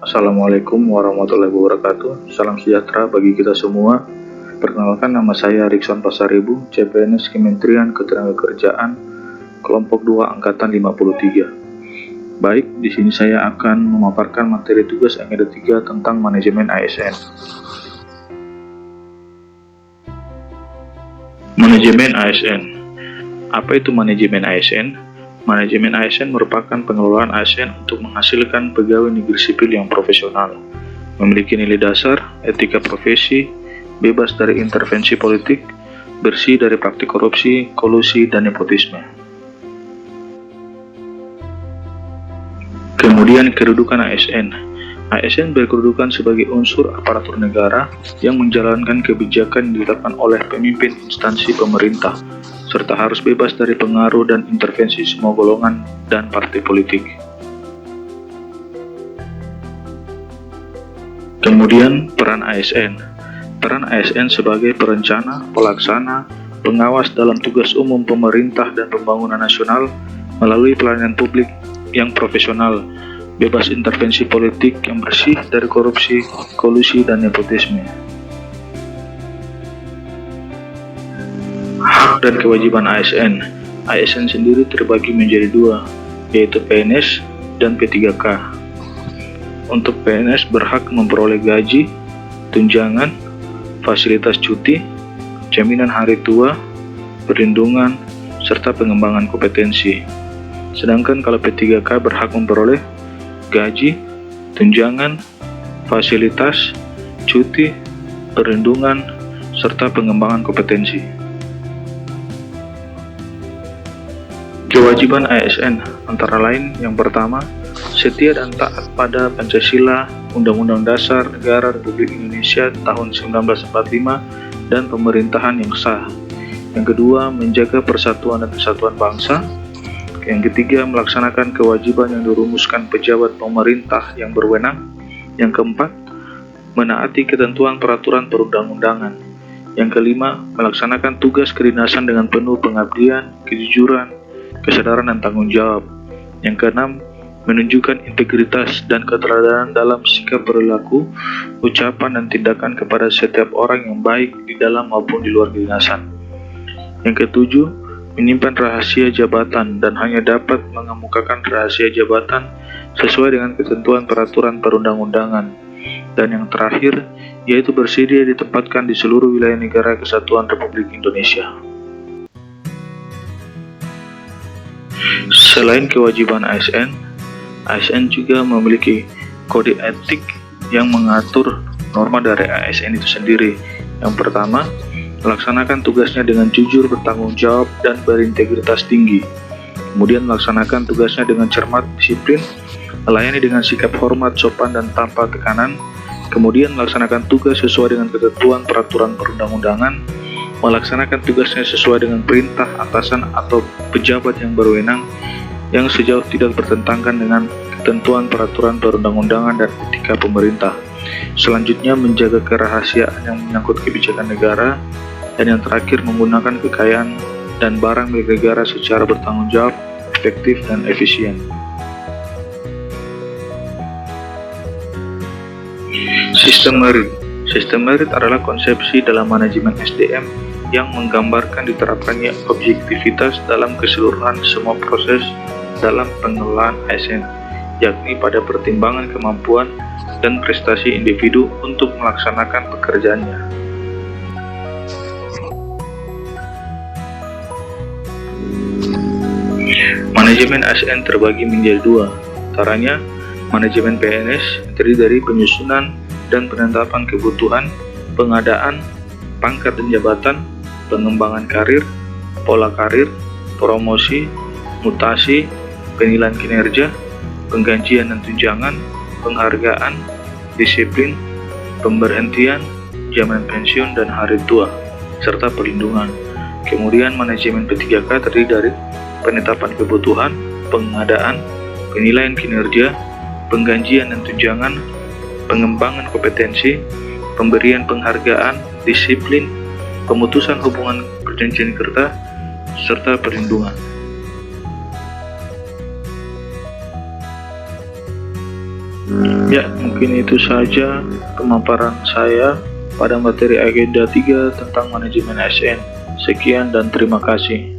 Assalamualaikum warahmatullahi wabarakatuh. Salam sejahtera bagi kita semua. Perkenalkan, nama saya Rikson Pasaribu, CPNS Kementerian Ketenagakerjaan, kelompok 2 angkatan 53. Baik, di sini saya akan memaparkan materi tugas yang ketiga tentang manajemen ASN. Manajemen ASN. Apa itu manajemen ASN? Manajemen ASN merupakan pengelolaan ASN untuk menghasilkan pegawai negeri sipil yang profesional, memiliki nilai dasar, etika profesi, bebas dari intervensi politik, bersih dari praktik korupsi, kolusi, dan nepotisme. Kemudian kedudukan ASN. ASN berkedudukan sebagai unsur aparatur negara yang menjalankan kebijakan yang ditetapkan oleh pemimpin instansi pemerintah, serta harus bebas dari pengaruh dan intervensi semua golongan dan partai politik. Kemudian peran ASN. Peran ASN sebagai perencana, pelaksana, pengawas dalam tugas umum pemerintah dan pembangunan nasional melalui pelayanan publik yang profesional, bebas intervensi politik, yang bersih dari korupsi, kolusi, dan nepotisme. Hak dan kewajiban ASN. ASN sendiri terbagi menjadi dua, yaitu PNS dan P3K. Untuk PNS berhak memperoleh gaji, tunjangan, fasilitas cuti, jaminan hari tua, perlindungan, serta pengembangan kompetensi. Sedangkan kalau P3K berhak memperoleh gaji, tunjangan, fasilitas, cuti, perlindungan, serta pengembangan kompetensi. Kewajiban ASN antara lain yang pertama, setia dan taat pada Pancasila, Undang-Undang Dasar Negara Republik Indonesia tahun 1945, dan pemerintahan yang sah. Yang kedua, menjaga persatuan dan kesatuan bangsa. Yang ketiga, melaksanakan kewajiban yang dirumuskan pejabat pemerintah yang berwenang. Yang keempat, menaati ketentuan peraturan perundang-undangan. Yang kelima, melaksanakan tugas kedinasan dengan penuh pengabdian, kejujuran, kesadaran, dan tanggung jawab. Yang keenam, menunjukkan integritas dan keteladanan dalam sikap perilaku, ucapan, dan tindakan kepada setiap orang yang baik di dalam maupun di luar kedinasan. Yang ketujuh, menyimpan rahasia jabatan dan hanya dapat mengemukakan rahasia jabatan sesuai dengan ketentuan peraturan perundang-undangan. Dan yang terakhir, yaitu bersedia ditempatkan di seluruh wilayah negara kesatuan Republik Indonesia. Selain kewajiban ASN, ASN juga memiliki kode etik yang mengatur norma dari ASN itu sendiri. Yang pertama, melaksanakan tugasnya dengan jujur, bertanggung jawab, dan berintegritas tinggi. Kemudian melaksanakan tugasnya dengan cermat, disiplin, melayani dengan sikap hormat, sopan, dan tanpa tekanan. Kemudian melaksanakan tugas sesuai dengan ketentuan peraturan perundang-undangan, melaksanakan tugasnya sesuai dengan perintah atasan atau pejabat yang berwenang yang sejauh tidak bertentangan dengan ketentuan peraturan perundang-undangan dan etika pemerintah. Selanjutnya, menjaga kerahasiaan yang menyangkut kebijakan negara. Dan yang terakhir, menggunakan kekayaan dan barang milik negara secara bertanggung jawab, efektif, dan efisien. Sistem merit. Sistem merit adalah konsepsi dalam manajemen SDM yang menggambarkan diterapkannya objektivitas dalam keseluruhan semua proses dalam pengelolaan ASN, yakni pada pertimbangan kemampuan dan prestasi individu untuk melaksanakan pekerjaannya. Manajemen ASN terbagi menjadi dua, antaranya manajemen PNS terdiri dari penyusunan dan penetapan kebutuhan, pengadaan, pangkat dan jabatan, pengembangan karir, pola karir, promosi, mutasi, penilaian kinerja, penggajian dan tunjangan, penghargaan, disiplin, pemberhentian, jaminan pensiun dan hari tua, serta perlindungan. Kemudian manajemen P3K terdiri dari penetapan kebutuhan, pengadaan, penilaian kinerja, penggajian dan tunjangan, pengembangan kompetensi, pemberian penghargaan, disiplin, pemutusan hubungan perjanjian kerja, serta perlindungan. Ya, mungkin itu saja pemaparan saya pada materi agenda 3 tentang manajemen ASN. Sekian dan terima kasih.